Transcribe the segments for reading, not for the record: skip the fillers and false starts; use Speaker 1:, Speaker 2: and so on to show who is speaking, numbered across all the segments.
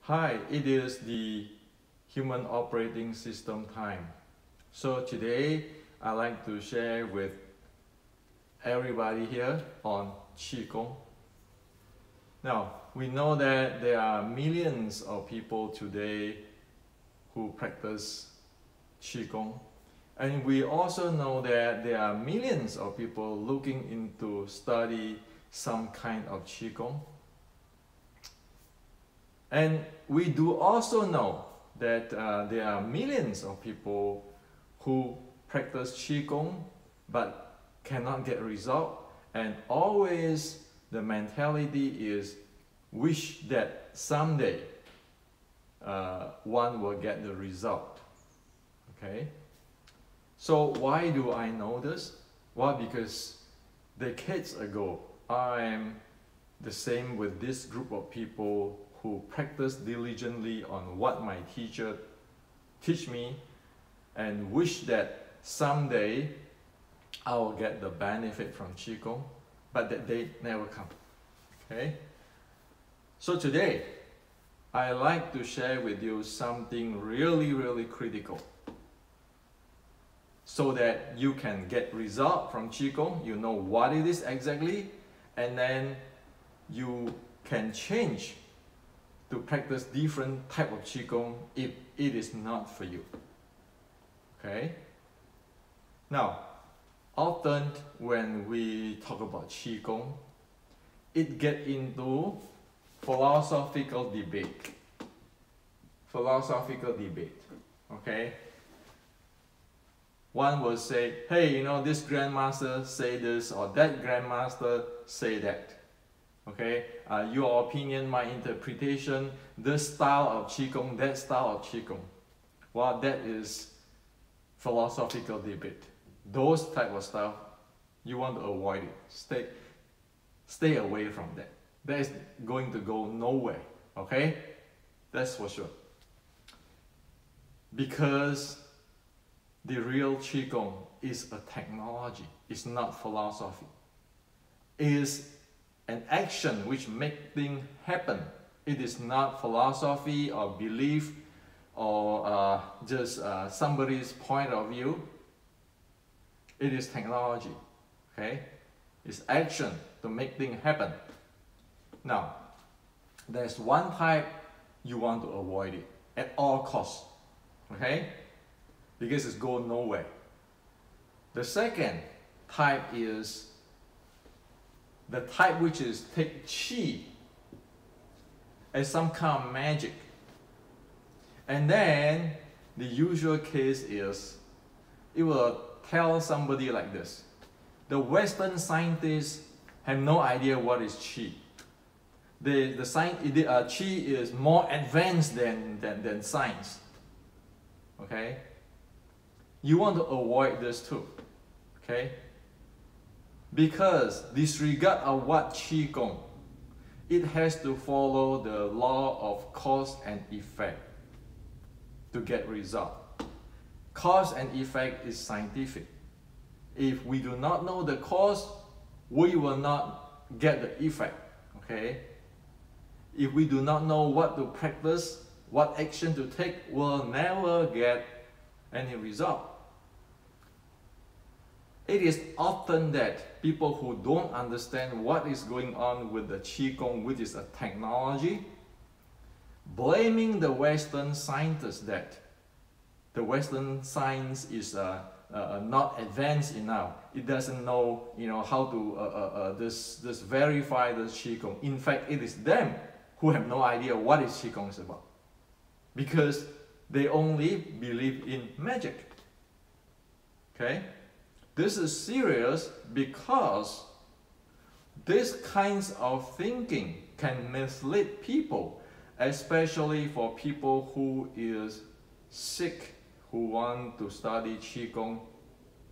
Speaker 1: Hi, it is the human operating system time. So today I'd like to share with everybody here on Qigong. Now, we know that there are millions of people today who practice Qigong. And we also know that there are millions of people looking into study some kind of Qigong. And we do also know that there are millions of people who practice Qigong but cannot get result, and always the mentality is wish that someday one will get the result. Okay? So why do I know this? Well, because decades ago I am the same with this group of people who practice diligently on what my teacher teach me and wish that someday I will get the benefit from Qigong, but that day never come. Okay? So today, I like to share with you something really critical so that you can get result from Qigong, you know what it is exactly, and then you can change to practice different type of Qigong if it is not for you. Okay? Now, often when we talk about Qigong, it gets into philosophical debate. Okay? One will say, hey, you know, this grandmaster say this or that grandmaster say that. Okay, your opinion, my interpretation, this style of Qigong, that style of Qigong. Well, that is philosophical debate. Those type of stuff, you want to avoid it. Stay away from that. That is going to go nowhere. Okay, that's for sure. Because the real Qigong is a technology. It's not philosophy. It is an action which makes things happen. It is not philosophy or belief or just somebody's point of view. It is technology. Okay? It's action to make things happen. Now, there's one type you want to avoid it at all costs. Okay? Because it's going nowhere. The second type is the type which is take Qi as some kind of magic. And then the usual case is it will tell somebody like this: the Western scientists have no idea what is Qi. Qi is more advanced than science. Okay? You want to avoid this too. Okay? Because disregard of what Qigong, it has to follow the law of cause and effect to get result. Cause and effect is scientific. If we do not know the cause, we will not get the effect. Okay? If we do not know what to practice, what action to take, we'll never get any result. It is often that people who don't understand what is going on with the Qigong, which is a technology, blaming the Western scientists that the Western science is not advanced enough. It doesn't know, how to this verify the Qigong. In fact, it is them who have no idea what is Qigong is about, because they only believe in magic. Okay? This is serious because this kinds of thinking can mislead people, especially for people who is sick, who want to study Qigong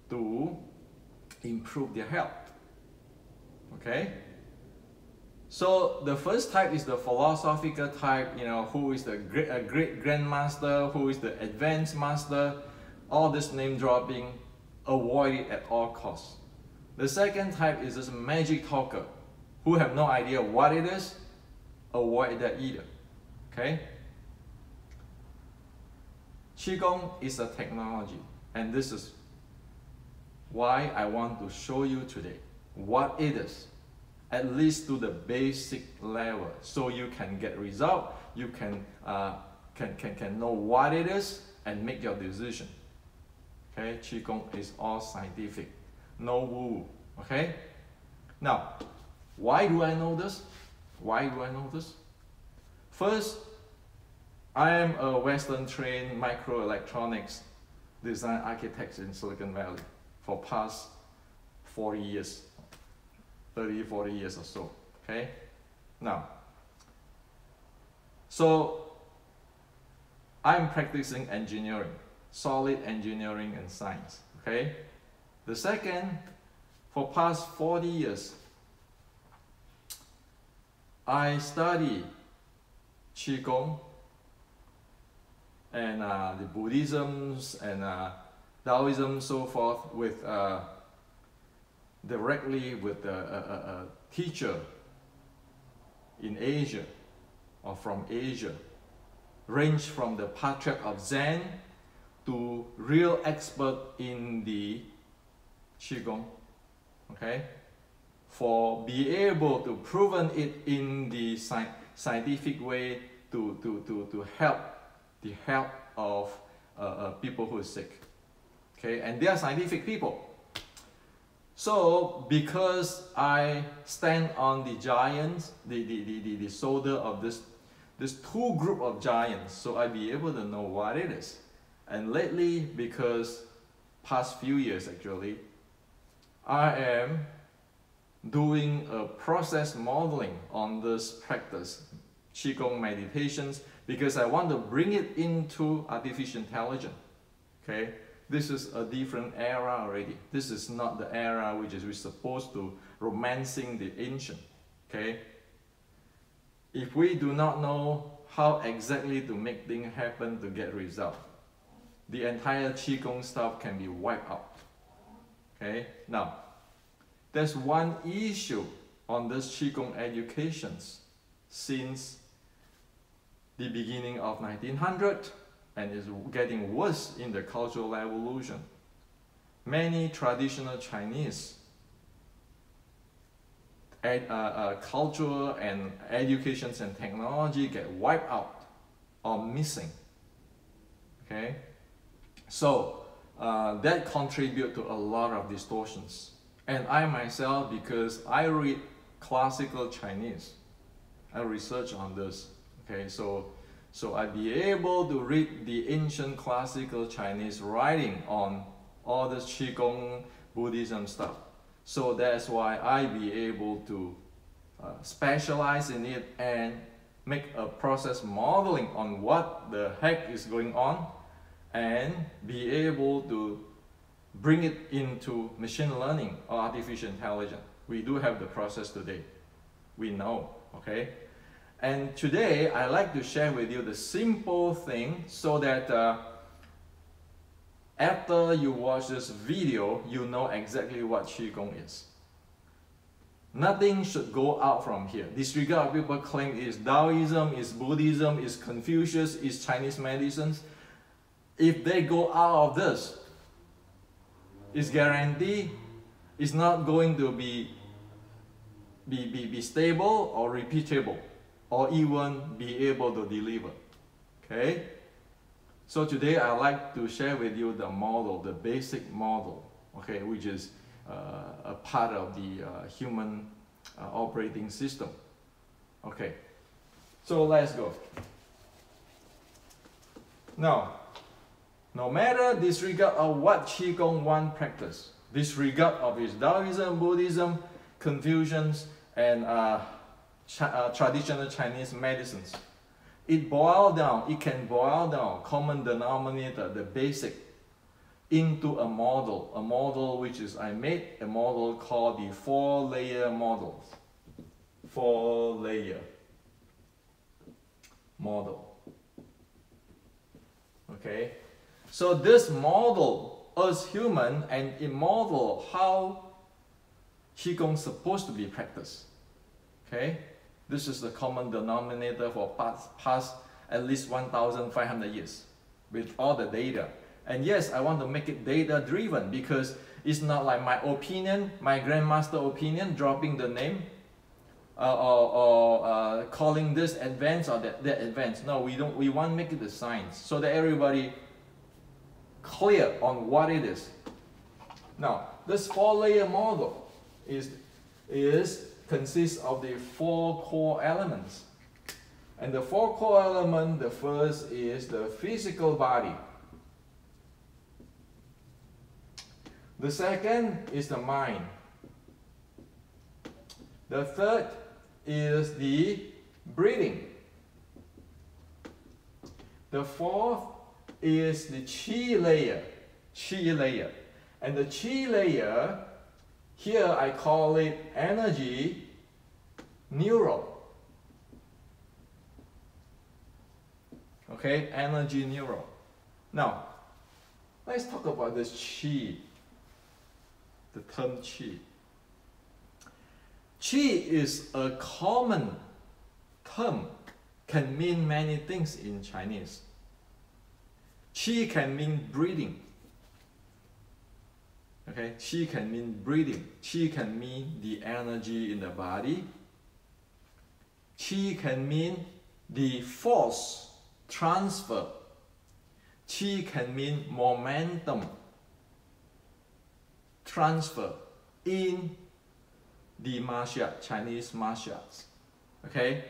Speaker 1: to improve their health. Okay? So the first type is the philosophical type, who is the great grandmaster, who is the advanced master, all this name dropping. Avoid it at all costs. The second type is this magic talker who have no idea what it is. Avoid that either. Okay? Qigong is a technology, and this is why I want to show you today what it is, at least to the basic level, so you can get result, you can know what it is and make your decision. Okay, Qigong is all scientific, no woo-woo. Okay, now why do I know this? Why do I know this? First, I am a Western trained microelectronics design architect in Silicon Valley for past 40 years, 30, 40 years or so. Okay, now, so I'm practicing engineering, solid engineering and science. Okay, the second, for past 40 years, I study Qigong and the Buddhisms and Taoism, so forth, with directly with a teacher in Asia or from Asia, range from the patriarch of Zen to real expert in the Qigong. Okay, for be able to proven it in the scientific way to help the health of people who are sick. Okay, and they are scientific people. So because I stand on the giants, the shoulder of this two group of giants, so I be able to know what it is. And lately, because past few years actually, I am doing a process modeling on this practice, Qigong meditations, because I want to bring it into artificial intelligence. Okay, this is a different era already. This is not the era which is we're supposed to romancing the ancient. Okay, if we do not know how exactly to make things happen to get result, the entire Qigong stuff can be wiped out. Okay, now there's one issue on this Qigong educations since the beginning of 1900, and is getting worse in the cultural evolution. Many traditional Chinese culture and educations and technology get wiped out or missing. Okay, so that contribute to a lot of distortions. And I myself, because I read classical Chinese, I research on this. Okay, so I be able to read the ancient classical Chinese writing on all this Qigong Buddhism stuff. So that's why I be able to specialize in it and make a process modeling on what the heck is going on, and be able to bring it into machine learning or artificial intelligence. We do have the process today. We know, okay? And today, I like to share with you the simple thing so that after you watch this video, you know exactly what Qigong is. Nothing should go out from here. Disregard people claim is Taoism, is Buddhism, is Confucius, is Chinese medicines. If they go out of this, it's guaranteed it's not going to be stable or repeatable, or even be able to deliver. Okay? So today I like to share with you the model, the basic model, okay, which is a part of the human operating system. Okay, so let's go. Now, no matter disregard of what Qigong one practice, disregard of its Taoism, Buddhism, Confucians, and traditional Chinese medicines, it can boil down common denominator, the basic, into a model which is I made a model called the 4-layer model. 4-layer model. Okay, so this model us human, and it model how Qigong is supposed to be practiced. Okay, this is the common denominator for past at least 1,500 years. with all the data. And yes, I want to make it data driven because it's not like my opinion, my grandmaster opinion, dropping the name or calling this advanced or that advanced. No, we don't. We want to make it the science so that everybody clear on what it is. Now, this 4-layer model consists of the 4 core elements. And the 4 core elements, the first is the physical body. The second is the mind. The third is the breathing. The fourth is the Qi layer. Qi layer. And the Qi layer, here I call it energy neural. Okay, energy neural. Now, let's talk about this Qi. The term Qi. Qi is a common term, can mean many things in Chinese. Qi can mean breathing. Okay, Qi can mean breathing. Qi can mean the energy in the body. Qi can mean the force transfer. Qi can mean momentum transfer in the martial art, Chinese martial arts. Okay,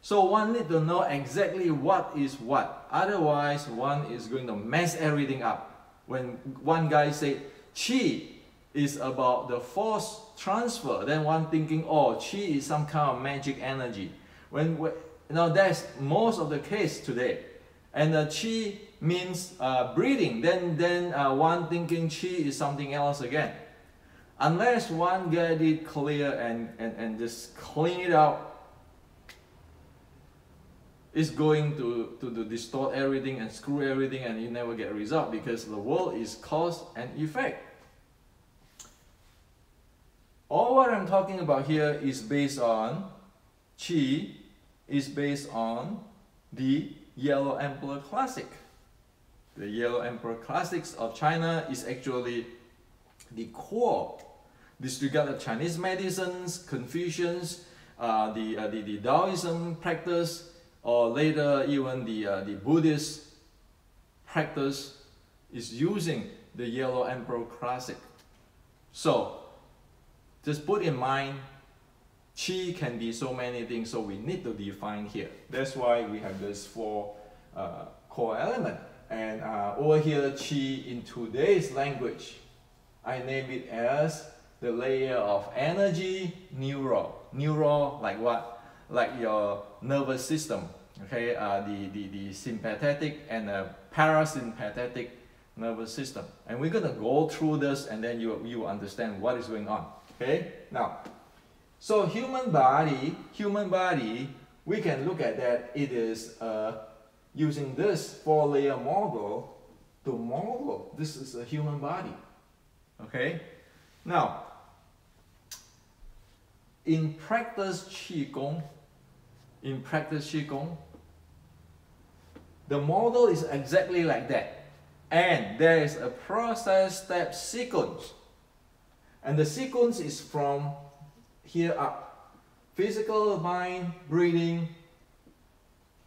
Speaker 1: so one need to know exactly what is what. Otherwise, one is going to mess everything up. When one guy said Qi is about the force transfer, then one thinking, oh, Qi is some kind of magic energy. That's most of the case today. And Qi means breathing. Then one thinking Qi is something else again. Unless one get it clear and just clean it out, it's going to distort everything and screw everything, and you never get a result because the world is cause and effect. All what I'm talking about here is based on Qi, is based on the Yellow Emperor Classic. The Yellow Emperor Classics of China is actually the core. Disregard of Chinese medicines, Confucians, the Taoism practice, or later even the Buddhist practice is using the Yellow Emperor Classic. So just put in mind, Qi can be so many things, so we need to define here. That's why we have these 4 core elements. And over here, Qi in today's language, I name it as the layer of energy neural. Neural, like what? Like your nervous system. Okay, the sympathetic and parasympathetic nervous system. And we're gonna go through this, and then you understand what is going on. Okay, now, so human body, we can look at that. It is using this 4-layer model to model. This is a human body. Okay, now, in practice Qigong, the model is exactly like that. And there is a process step sequence. And the sequence is from here up. Physical, mind, breathing,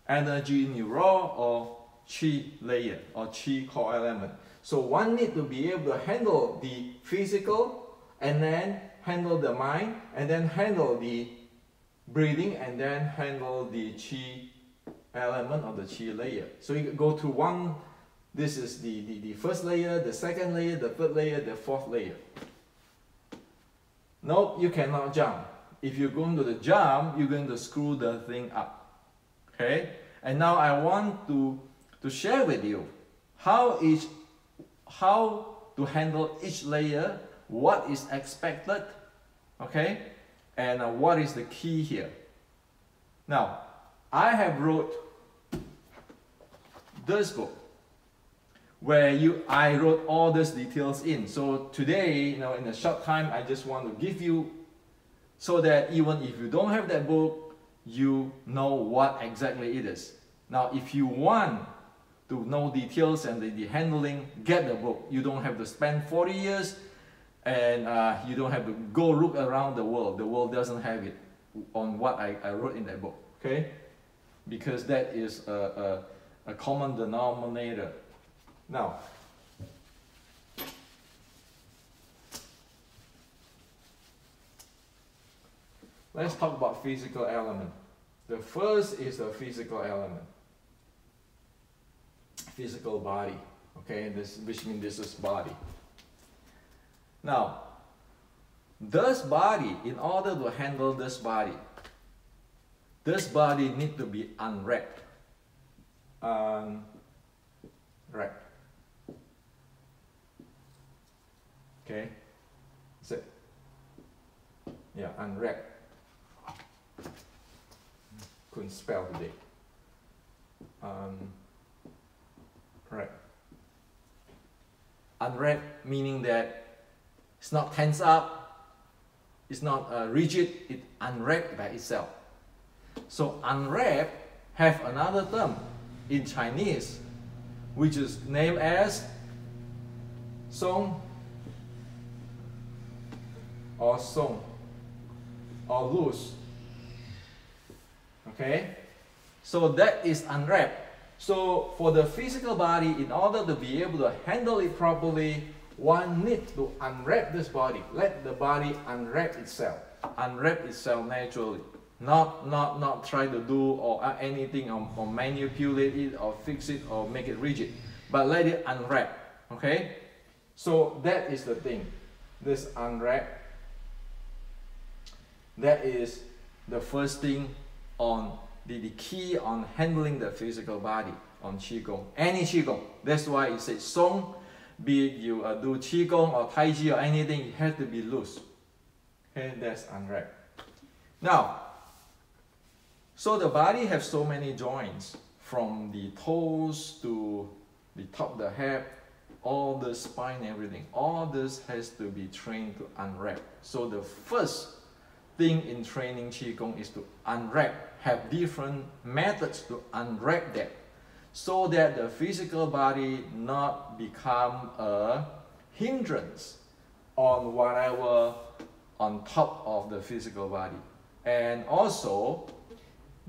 Speaker 1: energy neural, or Qi layer, or Qi core element. So one need to be able to handle the physical, and then handle the mind, and then handle the breathing, and then handle the Qi element of the Qi layer. So you go to one, this is the first layer, the second layer, the third layer, the fourth layer. Nope, you cannot jump. If you're going to jump, you're going to screw the thing up. Okay? And now I want to share with you how to handle each layer, what is expected, okay, and what is the key here. Now, I have wrote this book where I wrote all these details in. So today, in a short time, I just want to give you so that even if you don't have that book, you know what exactly it is. Now, if you want to know details and the handling, get the book. You don't have to spend 40 years and you don't have to go look around the world. The world doesn't have it on what I wrote in that book, okay? Because that is a common denominator. Now, let's talk about physical element. The first is the physical element. Physical body, okay? Which means this is body. Now, this body, in order to handle this body need to be unwrapped. Unwrapped. Okay? That's it. Yeah, unwrapped. Couldn't spell today. Right. Unwrapped meaning that it's not tense up, it's not rigid, it unwrapped by itself. So unwrap have another term in Chinese, which is named as song or song or loose. Okay? So that is unwrapped. So for the physical body, in order to be able to handle it properly, one needs to unwrap this body. Let the body unwrap itself naturally. Not try to do or anything or manipulate it or fix it or make it rigid, but let it unwrap. Okay? So that is the thing. This unwrap, that is the first thing on the key on handling the physical body on Qigong. Any Qigong. That's why it says Song, be it you do Qigong or Tai Chi or anything, it has to be loose. Okay, that's unwrapped. Now, so the body has so many joints, from the toes to the top of the head, all the spine, everything. All this has to be trained to unwrap. So the first thing in training Qigong is to unwrap, have different methods to unwrap that, so that the physical body not become a hindrance on whatever on top of the physical body. And also,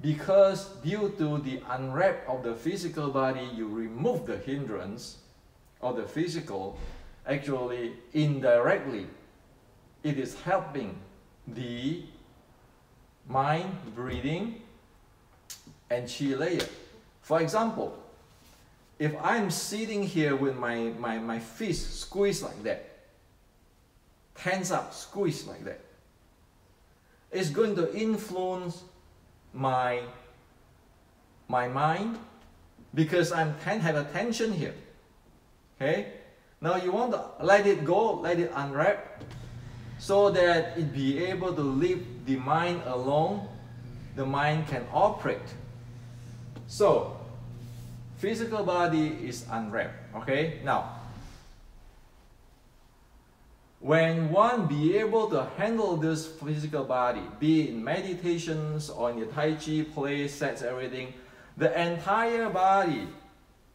Speaker 1: because due to the unwrap of the physical body, you remove the hindrance of the physical, actually indirectly, it is helping the mind, breathing, and Qi layer. For example, if I'm sitting here with my fist squeezed like that, tense up, squeeze like that, it's going to influence my mind, because have a tension here. Okay? Now you want to let it go, let it unwrap, so that it be able to leave the mind alone, the mind can operate. So, physical body is unwrapped. Okay? Now, when one be able to handle this physical body, be it in meditations or in the Tai Chi play, sets, everything, the entire body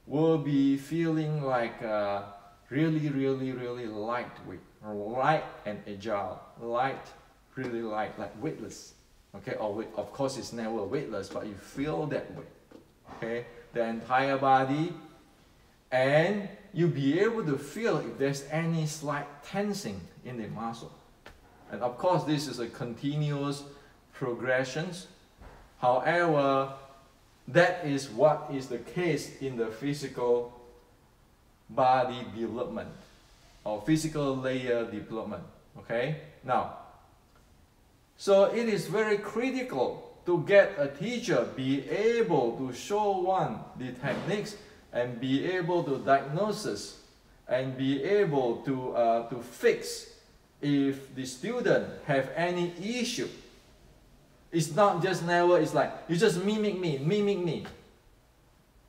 Speaker 1: will be feeling like really lightweight, light and agile, light, really light, like weightless. Okay, or of course it's never weightless, but you feel that way. Okay, the entire body, and you'll be able to feel if there's any slight tensing in the muscle. And of course, this is a continuous progression. However, that is what is the case in the physical body development or physical layer development. Okay? Now, so it is very critical to get a teacher be able to show one the techniques and be able to diagnose and be able to fix if the student have any issue. It's not just never, it's like, you just mimic me.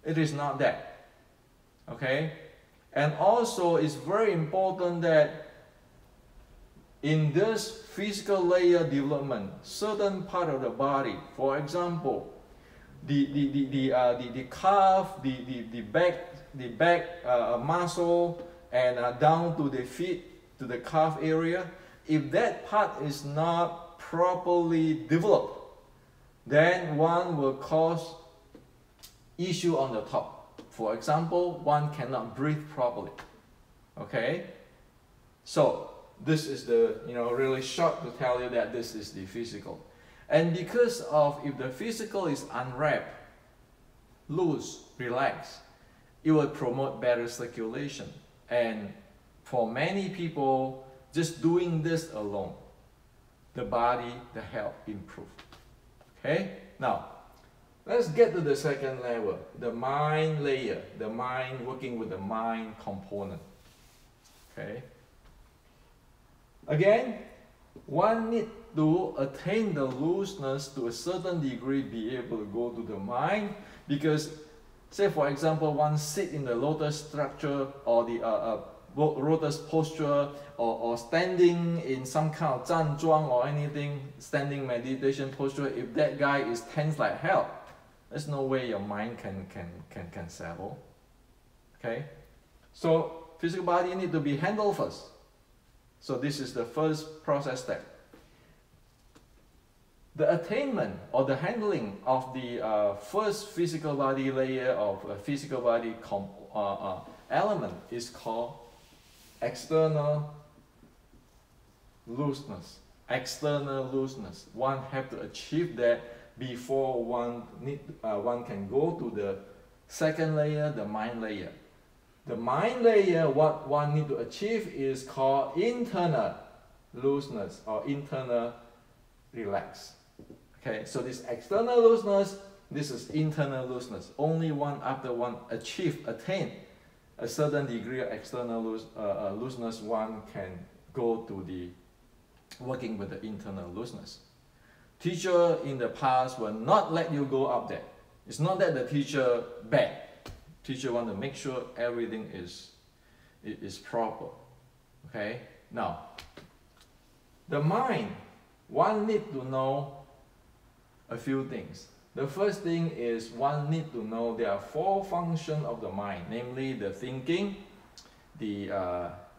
Speaker 1: It is not that. Okay? And also, it's very important that in this physical layer development, certain part of the body, for example, the calf, the back muscle, and down to the feet, to the calf area. If that part is not properly developed, then one will cause issue on the top. For example, one cannot breathe properly. Okay, so this is the really short to tell you that this is the physical. And because of, if the physical is unwrapped, loose, relaxed, it will promote better circulation. And for many people, just doing this alone, the body, the health improve. Okay, now let's get to the second level, the mind layer, the mind, working with the mind component. Okay, again, one need to attain the looseness to a certain degree, be able to go to the mind, because say for example, one sit in the lotus structure or the lotus posture, or standing in some kind of 站桩 or anything, standing meditation posture. If that guy is tense like hell, there's no way your mind can settle. Okay, so physical body need to be handled first. So this is the first process step. The attainment or the handling of the first physical body layer of a physical body element is called external looseness. External looseness. One have to achieve that before one can go to the second layer, the mind layer. The mind layer, what one need to achieve is called internal looseness or internal relax. Okay, so this external looseness, this is internal looseness. Only one after one attain a certain degree of external looseness, one can go to the working with the internal looseness. Teacher in the past will not let you go up there. It's not that the teacher bad. Teacher want to make sure everything is proper. Okay, now the mind, one need to know a few things. The first thing is one need to know there are four functions of the mind, namely the thinking, the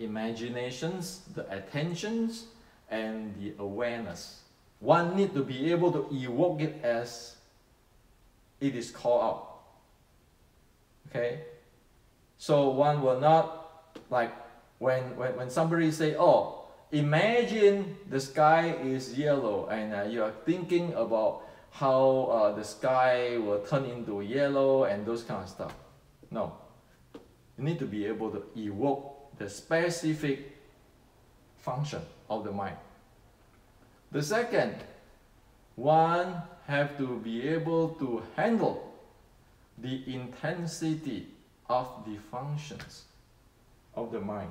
Speaker 1: imaginations, the attentions, and the awareness. One need to be able to evoke it as it is called out. Okay, so one will not, like when somebody say, oh, imagine the sky is yellow, and you are thinking about how the sky will turn into yellow and those kind of stuff. No, you need to be able to evoke the specific function of the mind. The second, one have to be able to handle the intensity of the functions of the mind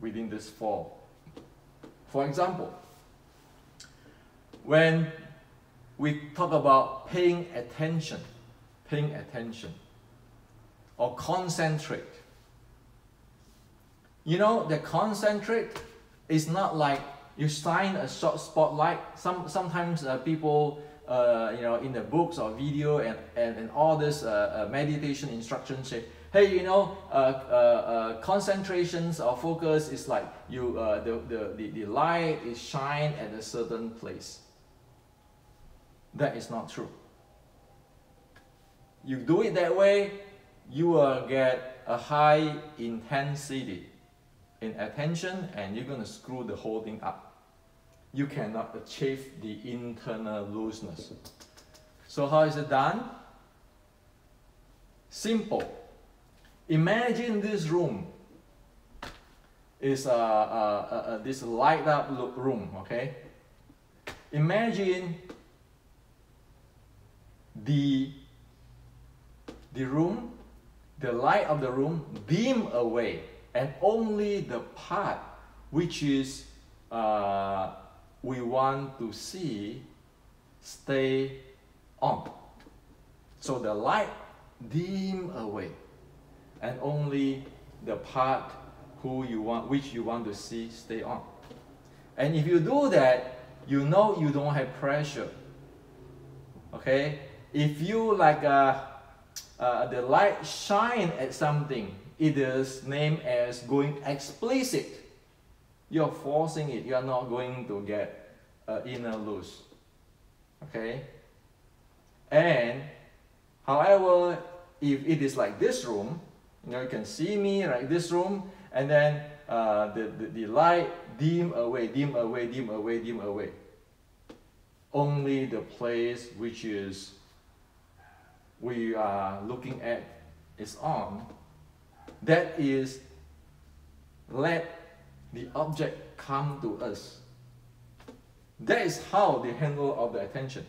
Speaker 1: within this four. For example, when we talk about paying attention, or concentrate. You know, the concentrate is not like you shine a short spotlight. Sometimes people, in the books or video and all this meditation instructions say, hey, concentrations or focus is like you the light is shine at a certain place. That is not true. You do it that way, you will get a high intensity in attention, and you're going to screw the whole thing up. You cannot achieve the internal looseness. So how is it done? Simple. Imagine this room is this light up room, okay? Imagine the room, the light of the room dim away, and only the part which is we want to see stay on. So the light dim away, and only the part which you want to see stay on. And if you do that, you know you don't have pressure. Okay, if you like the light shine at something, it is named as going explicit. You're forcing it. You are not going to get inner loose. Okay? And however, if it is like this room, you know, you can see me like this room, and then the light dim away, dim away, dim away, dim away. Only the place which is we are looking at is on. That is, let the object come to us. That is how the handle of the attention.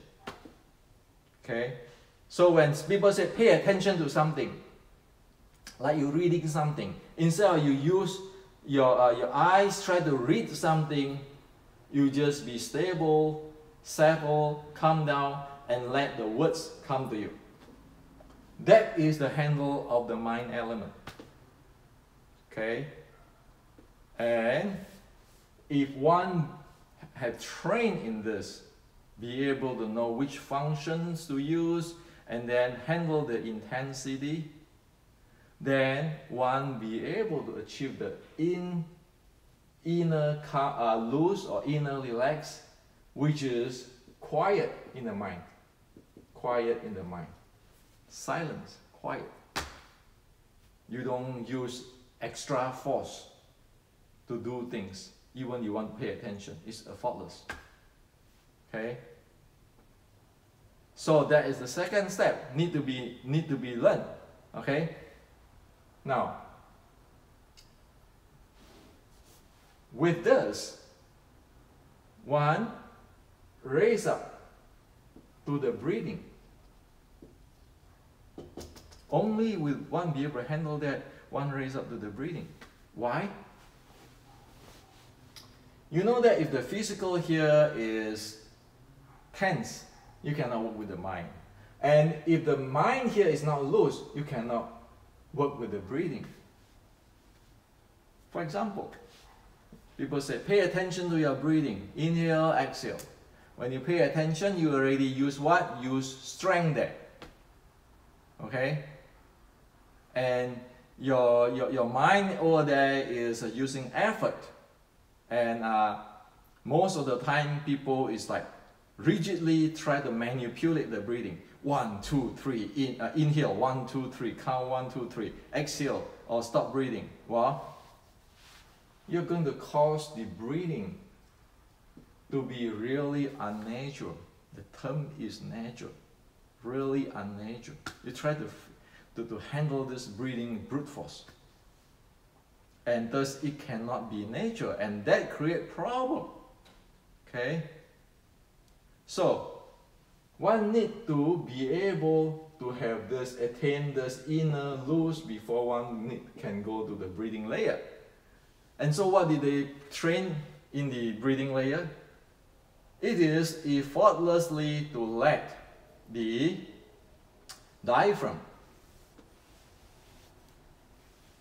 Speaker 1: Okay? So when people say pay attention to something, like you're reading something, instead of you use your eyes, try to read something, you just be stable, settle, calm down, and let the words come to you. That is the handle of the mind element. Okay? And if one had trained in this, be able to know which functions to use and then handle the intensity, then one be able to achieve the inner loose or inner relax, which is quiet in the mind. Quiet in the mind. Silence, quiet. You don't use extra force to do things, even you want to pay attention. It's effortless. Okay? So that is the second step, need to be learned. Okay? Now, with this, one raise up to the breathing. Only with one be able to handle that, one raise up to the breathing. Why? You know that if the physical here is tense, you cannot work with the mind. And if the mind here is not loose, you cannot work with the breathing. For example, people say, pay attention to your breathing. Inhale, exhale. When you pay attention, you already use what? Use strength there. Okay? And your mind over there is using effort. And most of the time, people is like rigidly try to manipulate the breathing. 1, 2, 3, inhale, 1, 2, 3, count 1, 2, 3, exhale, or stop breathing. Well, you're going to cause the breathing to be really unnatural. The term is natural, really unnatural. You try to handle this breathing brute force. And thus it cannot be natural, and that creates problem. Okay? So, one need to be able to have this, attain this inner loose before one can go to the breathing layer. And so what did they train in the breathing layer? It is effortlessly to let the diaphragm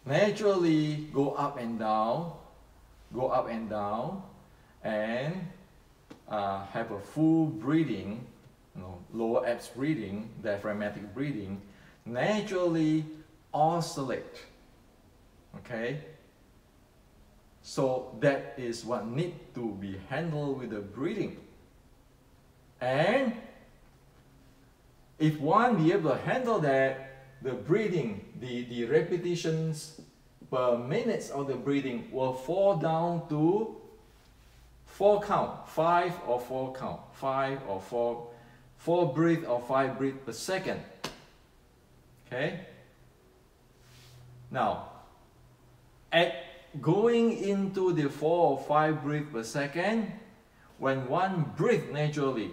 Speaker 1: naturally go up and down, and have a full breathing, lower abs breathing, diaphragmatic breathing, naturally oscillate. Okay? So that is what needs to be handled with the breathing. And if one be able to handle that, the breathing, the repetitions per minute of the breathing will fall down to 4 count, 5 or 4 count, 5 or 4 breath or 5 breath per second. Okay? Now, at going into the 4 or 5 breath per second, when one breathes naturally,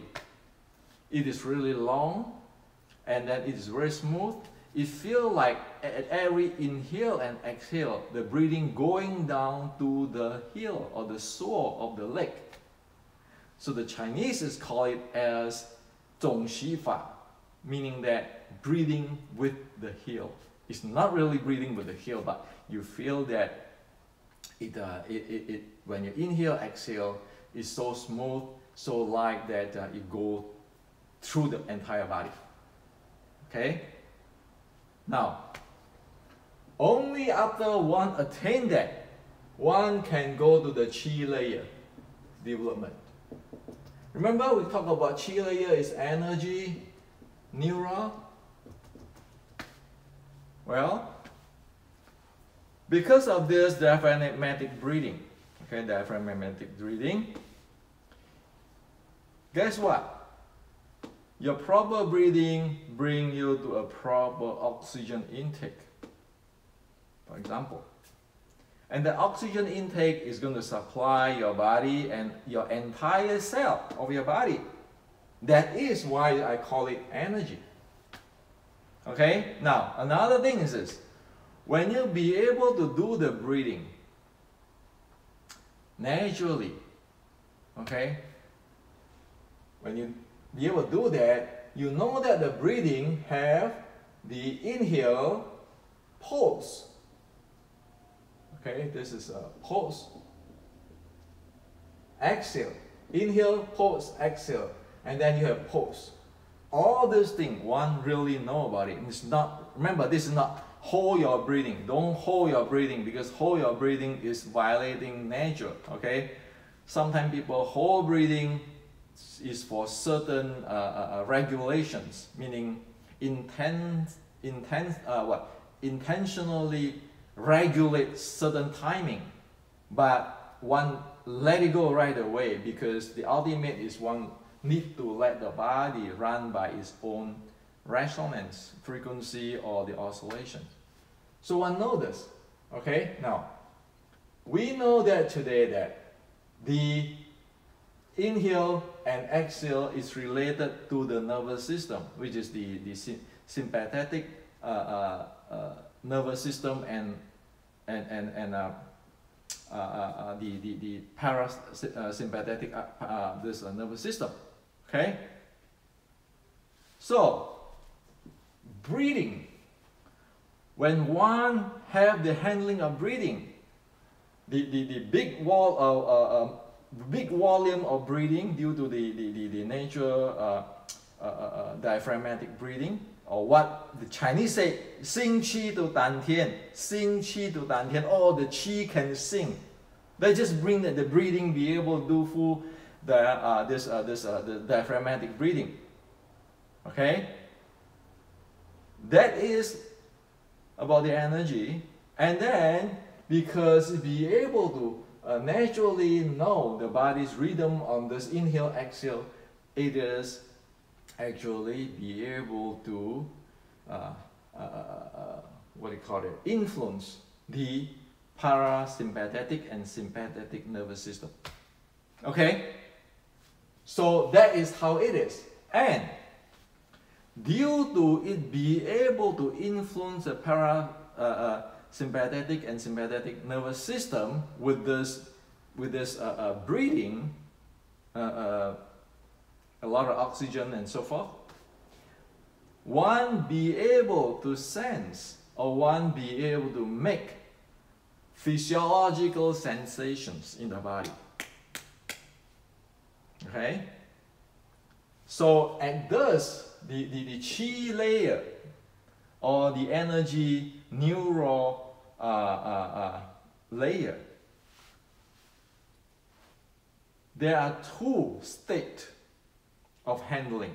Speaker 1: it is really long and then it is very smooth. It feels like at every inhale and exhale, the breathing going down to the heel or the sole of the leg. So the Chinese call it as 总息法, meaning that breathing with the heel. It's not really breathing with the heel, but you feel that when you inhale, exhale, it's so smooth, so light that it goes through the entire body. Okay? Now, only after one attain that, one can go to the Qi layer development. Remember we talked about Qi layer is energy, neural. Well, because of this diaphragmatic breathing, okay, diaphragmatic breathing, guess what? Your proper breathing brings you to a proper oxygen intake, for example. And the oxygen intake is going to supply your body and your entire cell of your body. That is why I call it energy. Okay? Now, another thing is this. When you be able to do the breathing naturally, okay? When you be able to do that, you know that the breathing have the inhale, pulse. Okay, this is a pulse. Exhale. Inhale, pulse, exhale. And then you have pulse. All these things, one really know about it. It's not, remember, this is not hold your breathing. Don't hold your breathing, because hold your breathing is violating nature. Okay? Sometimes people hold breathing is for certain regulations, meaning intentionally regulate certain timing, but one let it go right away, because the ultimate is one need to let the body run by its own resonance, frequency, or the oscillation. So one knows this. Okay, now we know that today that the inhale and exhale is related to the nervous system, which is the sympathetic nervous system and the parasympathetic this nervous system. Okay. So breathing, when one have the handling of breathing, the big big volume of breathing due to the nature diaphragmatic breathing, or what the Chinese say, sing qi to dan tian, sing qi to dan tian. Oh, the qi can sing. They just bring the breathing, be able to do full the diaphragmatic breathing. Okay, that is about the energy. And then because be able to naturally know the body's rhythm on this inhale exhale, it is actually be able to what do you call it, influence the parasympathetic and sympathetic nervous system. Okay, so that is how it is. And due to it be able to influence the parasympathetic and sympathetic nervous system with this breathing, a lot of oxygen and so forth, one be able to sense, or one be able to make physiological sensations in the body. Okay, so at this the qi layer, or the energy neural layer, there are two states of handling.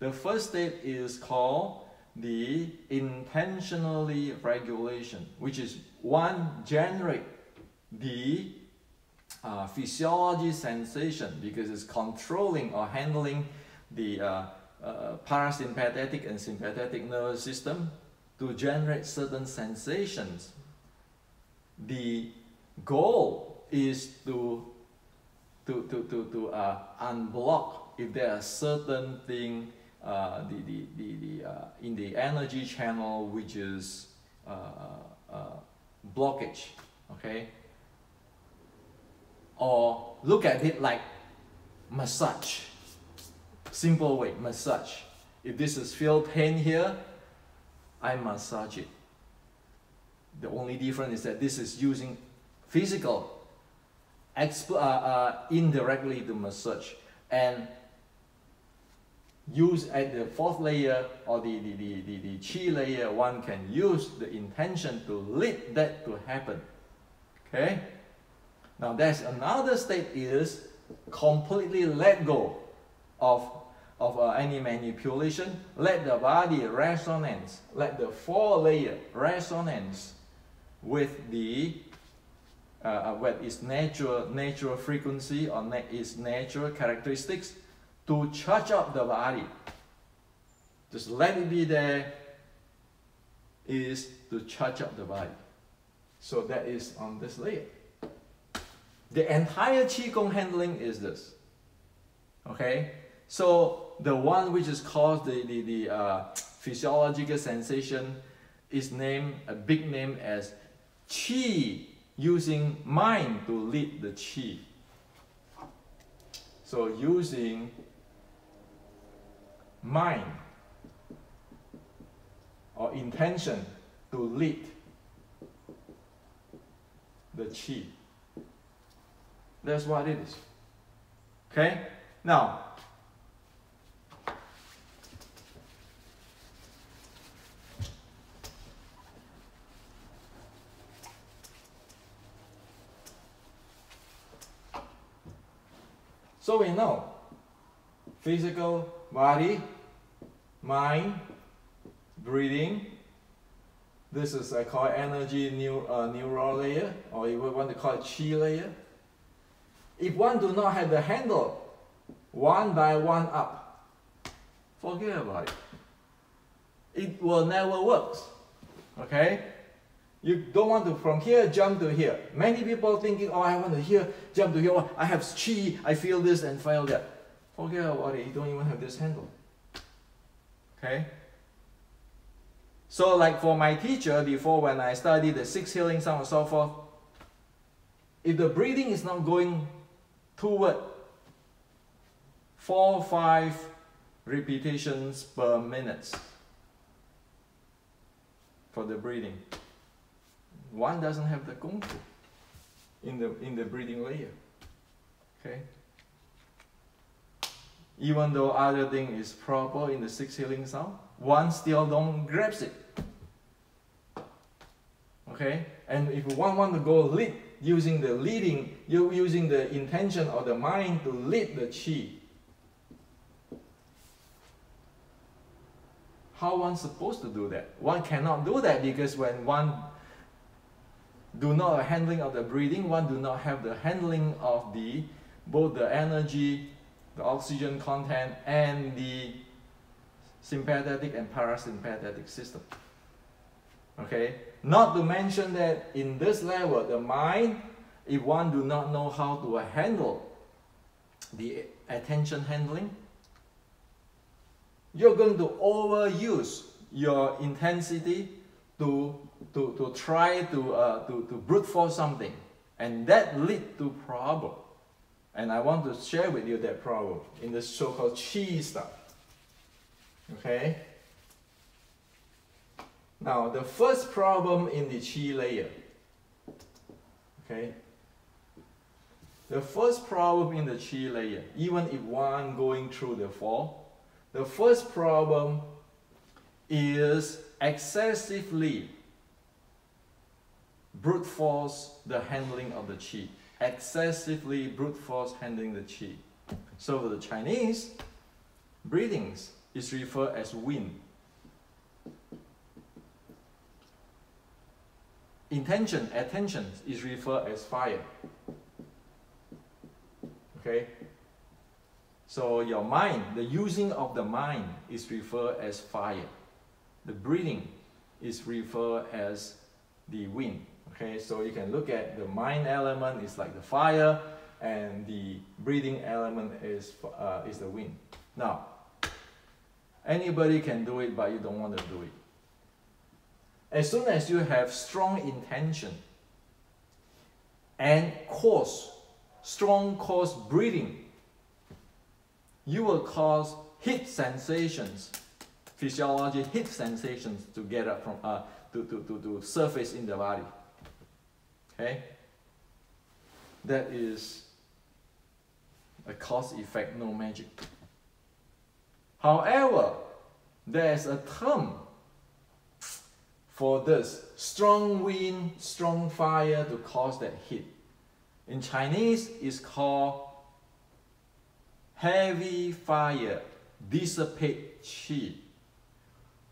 Speaker 1: The first state is called the intentionally regulation, which is one generate the physiology sensation, because it's controlling or handling the parasympathetic and sympathetic nervous system to generate certain sensations. The goal is to unblock if there are certain thing in the energy channel which is blockage. Okay, or look at it like massage. Simple way, massage. If this is feel pain here, I massage it. The only difference is that this is using physical, indirectly to massage. And use at the fourth layer or the Qi layer, one can use the intention to lead that to happen. Okay? Now there's another state is completely let go of any manipulation, let the body resonance, let the four layer resonance with the with its natural frequency or its natural characteristics to charge up the body. Just let it be there is to charge up the body. So that is on this layer. The entire Qigong handling is this. Okay? So the one which is called the physiological sensation is named, a big name as Qi, using mind to lead the Qi. So using mind or intention to lead the Qi. That's what it is. Okay? Now, so we know physical body, mind, breathing. This is I call energy neural layer, or you want to call it Qi layer. If one do not have the handle, one by one up, forget about it. It will never work. Okay? You don't want to from here jump to here. Many people thinking, oh, I want to here jump to here. Oh, I have Qi, I feel this and feel that. Forget about it. You don't even have this handle. Okay? So like for my teacher, before when I studied the 6 healing sound and so forth, if the breathing is not going toward 4-5 repetitions per minute for the breathing, one doesn't have the Kung Fu in the breathing layer. Okay? Even though other thing is proper in the 6 healing sound, one still don't grasp it. Okay? And if one want to go lead, using the leading, you're using the intention of the mind to lead the Qi. How one supposed to do that? One cannot do that because when one do not have handling of the breathing, one do not have the handling of both the energy, the oxygen content, and the sympathetic and parasympathetic system. Okay? Not to mention that in this level, the mind, if one do not know how to handle the attention handling, you're going to overuse your intensity to try to brute force something, and that lead to problem. And I want to share with you that problem in the so-called Qi stuff. Okay? Now, the first problem in the Qi layer. Okay? The first problem in the Qi layer, even if one going through the 4, the first problem is excessively brute force the handling of the Qi. Excessively brute force handling the Qi. So for the Chinese, breathings is referred as wind. Attention is referred as fire. Okay? So your mind, the using of the mind is referred as fire. The breathing is referred as the wind. Okay, so you can look at the mind element is like the fire, and the breathing element is the wind. Now, anybody can do it, but you don't want to do it. As soon as you have strong intention and strong coarse breathing, you will cause heat sensations, physiology heat sensations to get up from to surface in the body. Okay, that is a cause effect, no magic. However, there's a term for this: strong wind, strong fire to cause that heat. In Chinese, it's called heavy fire, dissipate qi.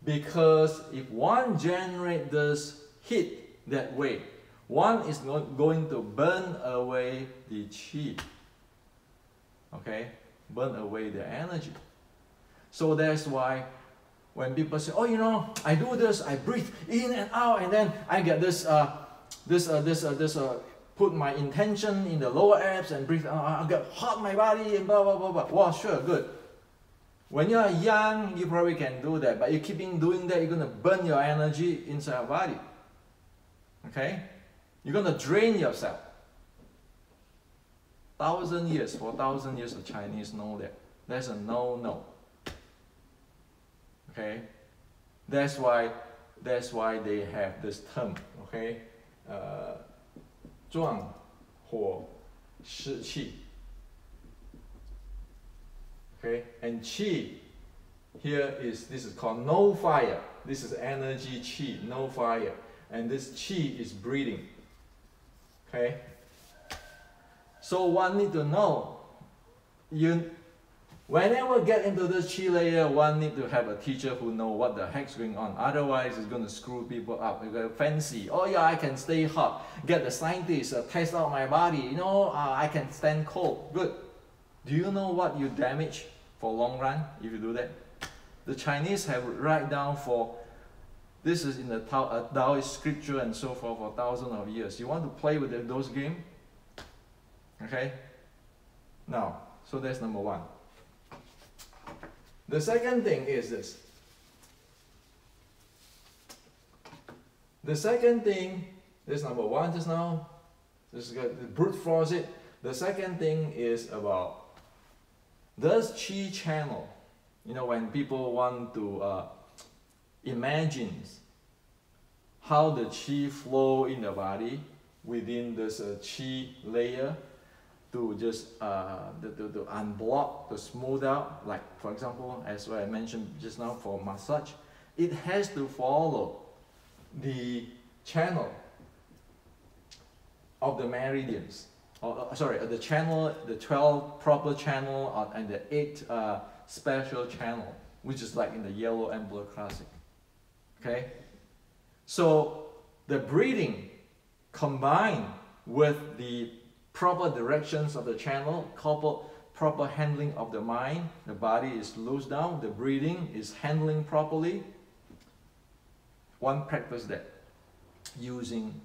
Speaker 1: Because if one generates this heat that way, one is not going to burn away the qi. Okay? Burn away the energy. So that's why when people say, oh, you know, I do this, I breathe in and out, and then I get put my intention in the lower abs and breathe out, I get hot my body and blah, blah, blah, blah. Wow, sure, good. When you are young, you probably can do that, but you keep doing that, you're going to burn your energy inside your body. Okay? You're going to drain yourself. 4,000 years of Chinese know that. That's a no-no. Okay? That's why they have this term. Okay? 壮火湿气. Okay, and qi here this is called no fire. This is energy qi, no fire, and this qi is breathing. Okay, so one need to know, whenever get into this qi layer, one need to have a teacher who know what the heck's going on. Otherwise, it's going to screw people up. You got fancy. Oh yeah, I can stay hot. Get the scientists test out my body. You know, I can stand cold. Good. Do you know what you damage for long run if you do that? The Chinese have write down for, this is in the Taoist scripture and so forth for thousands of years. You want to play with those games? Okay? Now, so that's number one. The second thing is this. The second thing, this is number one just now. This is the brute force it. The second thing is about, does qi channel, you know, when people want to imagine how the qi flow in the body within this qi layer to just to unblock, to smooth out, like for example, as I mentioned just now for massage, it has to follow the channel of the meridians. The channel, the 12 proper channel and the 8 special channel, which is like in the yellow emperor classic. Okay? So the breathing combined with the proper directions of the channel, proper handling of the mind, the body is loose down, the breathing is handling properly. One practice that using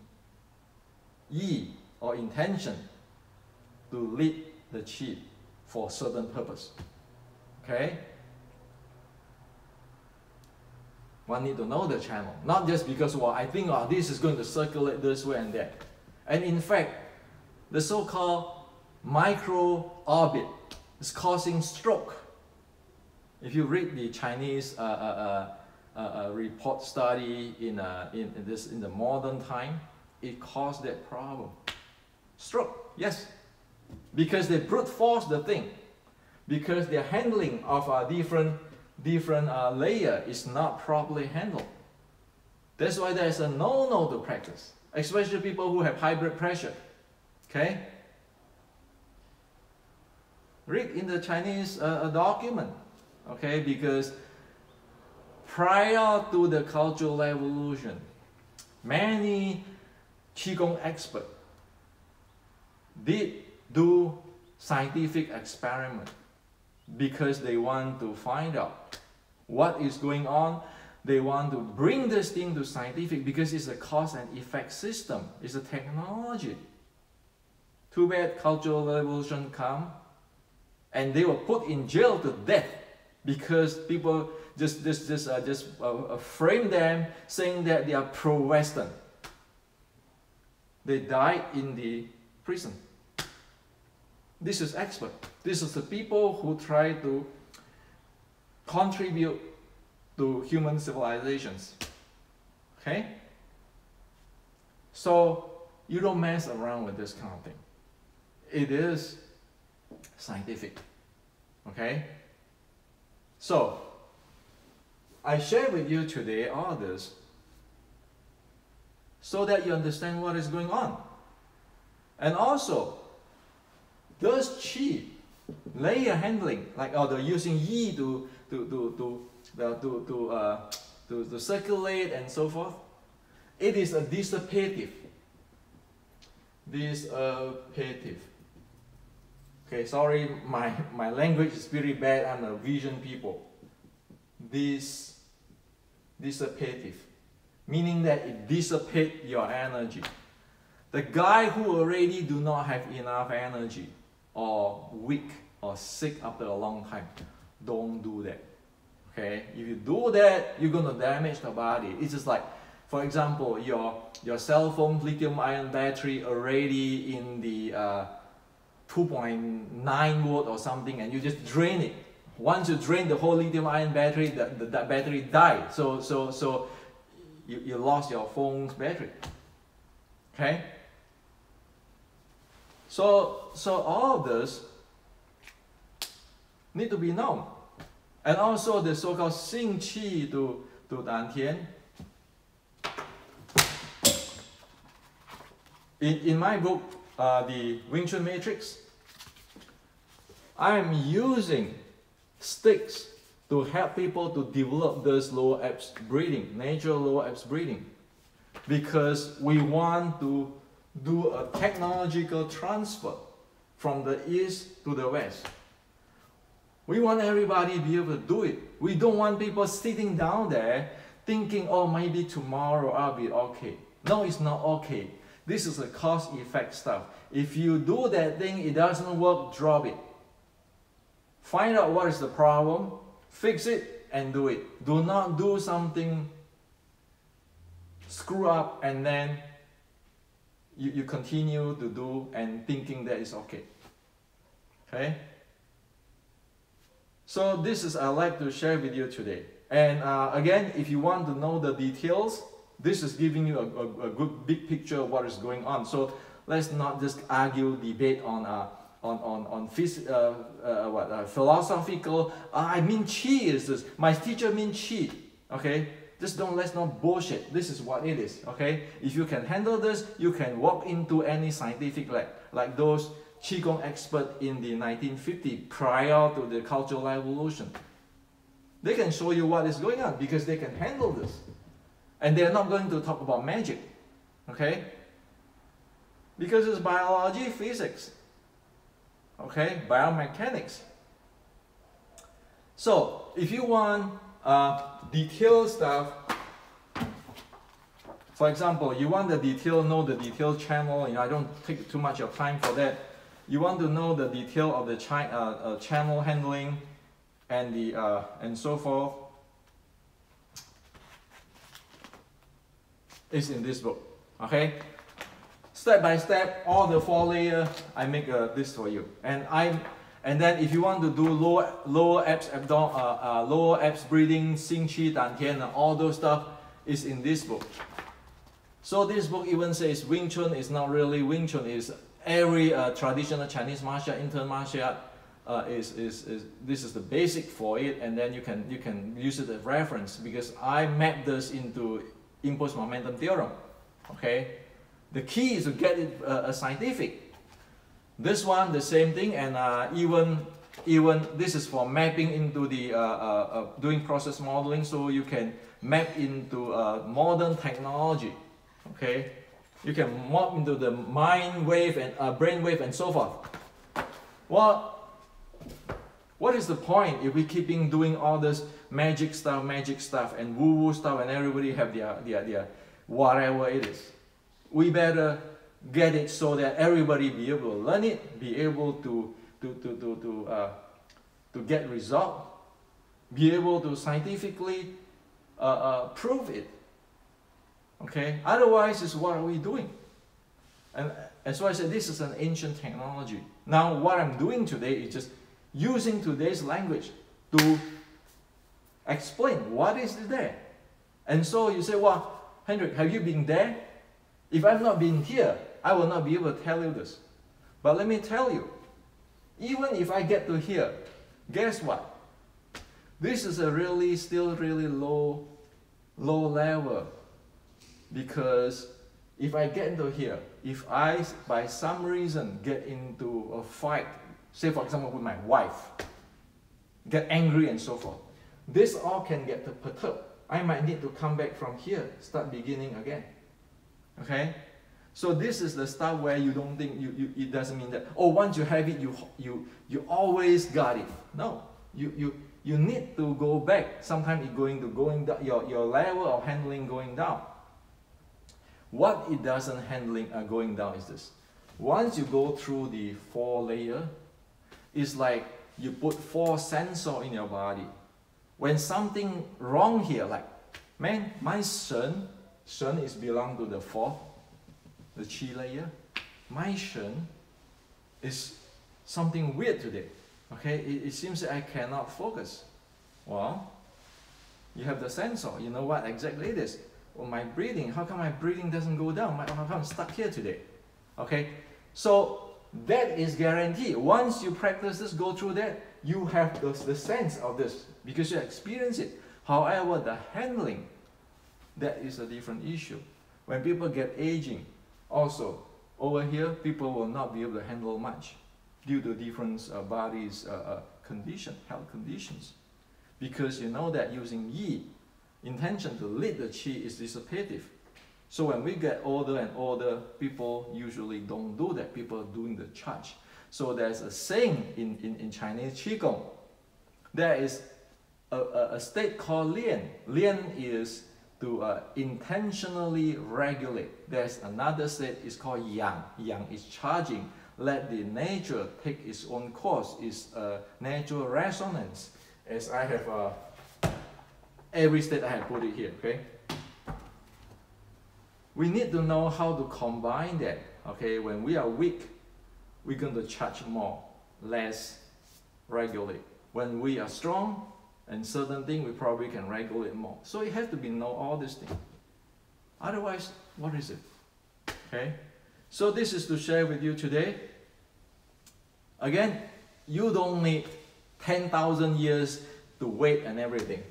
Speaker 1: yi or intention to lead the qi for a certain purpose. Okay? One need to know the channel, not just because, well, I think this is going to circulate this way and that. And in fact, the so-called micro orbit is causing stroke. If you read the Chinese report study in the modern time, it caused that problem. Stroke, yes. Because they brute force the thing, because their handling of a different layer is not properly handled. That's why there's a no-no to practice, especially people who have high blood pressure. Okay? Read in the Chinese document. Okay, because prior to the Cultural Revolution, many Qigong experts did do scientific experiment because they want to find out what is going on. They want to bring this thing to scientific because it's a cause and effect system. It's a technology. Too bad Cultural Revolution come and they were put in jail to death because people just frame them saying that they are pro-Western. They died in the prison. This is expert. This is the people who try to contribute to human civilizations. Okay? So you don't mess around with this kind of thing. It is scientific. Okay? So, I share with you today all this so that you understand what is going on. And also, does Qi layer handling, like they're using Yi to circulate and so forth, it is a dissipative. Okay, sorry, my language is very bad. I'm a vision people. Dissipative, meaning that it dissipates your energy. The guy who already do not have enough energy, or weak, or sick after a long time, don't do that. Okay, if you do that, you're gonna damage the body. It's just like, for example, your cell phone lithium-ion battery already in the 2.9 volt or something, and you just drain it. Once you drain the whole lithium-ion battery, that battery died. So you lost your phone's battery. Okay. So all of this need to be known, and also the so-called Xing Qi to Dan Tian. In my book, the Wing Chun Matrix, I am using sticks to help people to develop this lower abs breathing, natural lower abs breathing, because we want to do a technological transfer from the east to the west. We want everybody to be able to do it. We don't want people sitting down there thinking, oh, maybe tomorrow I'll be okay. No, it's not okay. This is a cause-effect stuff. If you do that thing, it doesn't work, drop it. Find out what is the problem, fix it, and do it. Do not do something, screw up, and then you continue to do and thinking that it's okay. Okay? So this is I'd like to share with you today. And again, if you want to know the details, this is giving you a good big picture of what is going on. So let's not just argue, debate on philosophical. I mean Qi is this. My teacher means Qi. Okay, let's not bullshit. This is what it is. Okay, if you can handle this, you can walk into any scientific lab, like those Qigong experts in the 1950s, prior to the Cultural Revolution. They can show you what is going on because they can handle this. And they're not going to talk about magic, okay? Because it's biology, physics, okay? Biomechanics. So, if you want detailed stuff, for example, you want the know the detailed channel, I don't take too much of time for that. You want to know the detail of the channel handling and and so forth. Is in this book, okay? Step by step, all the 4 layers, I make this for you. And then if you want to do lower abs breathing, Xing Qi, Dan Tian, all those stuff is in this book. So this book even says Wing Chun is not really Wing Chun, is every traditional Chinese martial art, internal martial art, this is the basic for it, and then you can use it as reference, because I map this into impulse momentum theorem. Okay, the key is to get it scientific. This one the same thing, and even this is for mapping into the doing process modeling, so you can map into modern technology. Okay, you can map into the mind wave and brain wave and so forth. Well, what is the point if we keeping doing all this magic stuff and woo-woo stuff, and everybody have their whatever it is? We better get it so that everybody be able to learn it, be able to get result, be able to scientifically prove it. Okay, otherwise is what are we doing? And so I said this is an ancient technology. Now what I'm doing today is just using today's language to explain what is there. And so you say, well, Hendrik, have you been there? If I've not been here, I will not be able to tell you this. But let me tell you, even if I get to here, guess what? This is a still really low level, because if I get into here, if I by some reason get into a fight, say for example with my wife, get angry and so forth, this all can get perturbed. I might need to come back from here, start beginning again. Okay? So this is the stuff where you don't think, it doesn't mean that, oh, once you have it, you always got it. No, you need to go back. Sometimes it's going down, your level of handling going down. What it doesn't going down is this. Once you go through the 4 layer, it's like you put 4 sensors in your body. When something wrong here, like, man, my Shen is belong to the 4th, the Qi layer. My Shen is something weird today. Okay, it seems that I cannot focus. Well, you have the sensor. You know what exactly it is. Well, my breathing, how come my breathing doesn't go down? How come I'm stuck here today? Okay, so that is guaranteed. Once you practice this, go through that, you have the sense of this because you experience it. However, the handling, that is a different issue. When people get aging, also, over here, people will not be able to handle much due to different body's health conditions. Because you know that using Yi, intention to lead the Qi is dissipative. So when we get older and older, people usually don't do that. People are doing the charge. So there's a saying in Chinese Qigong. There is a state called Lian. Lian is to intentionally regulate. There's another state, it's called Yang. Yang is charging. Let the nature take its own course. It's a natural resonance. As I have every state I have put it here, okay? We need to know how to combine that, okay? When we are weak, we're going to charge more, less regulate. When we are strong, and certain things we probably can regulate more. So it has to be know all these things. Otherwise, what is it? Okay? So this is to share with you today. Again, you don't need 10,000 years to wait and everything.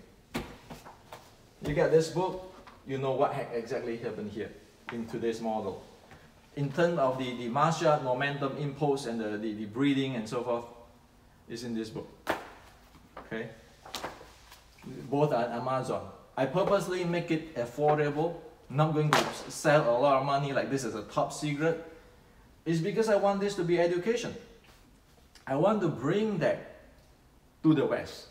Speaker 1: You get this book, you know what exactly happened here in today's model. In terms of the martial art, momentum, impulse, and the breathing and so forth, is in this book. Okay? Both are Amazon. I purposely make it affordable, not going to sell a lot of money like this is a top secret. It's because I want this to be education. I want to bring that to the West,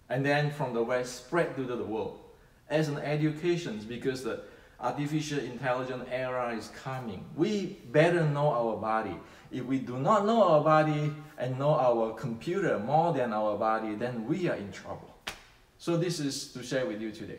Speaker 1: and then from the West spread to the world as an education, because the artificial intelligence era is coming. We better know our body. If we do not know our body and know our computer more than our body, then we are in trouble. So this is to share with you today.